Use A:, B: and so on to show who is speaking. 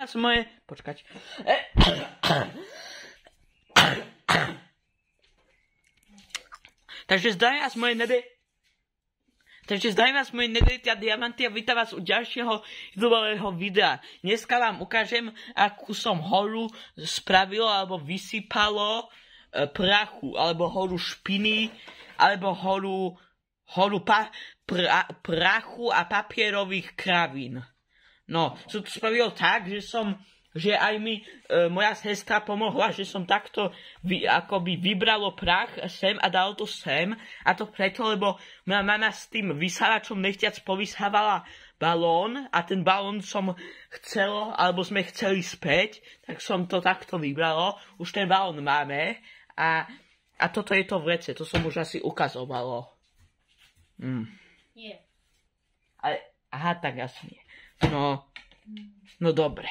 A: Moje... Počkať. Takže zdravím vás moje nedejte a diamanty a vítam vás u ďalšieho nového videa. Dneska vám ukážem, akú som horu spravilo alebo vysypalo prachu, alebo horu špiny, alebo horu prachu a papierových kravín. No, som to spravil tak, že aj mi moja sestra pomohla, že som takto akoby vybralo prach sem a dalo to sem. A to preto, lebo moja mama s tým vysávačom nechtiac povysávala balón a ten balón sme chceli späť, tak som to takto vybralo. Už ten balón máme a toto je to vrece, to som už asi ukazovalo.
B: Nie.
A: Aha, tak asi nie. No dobre.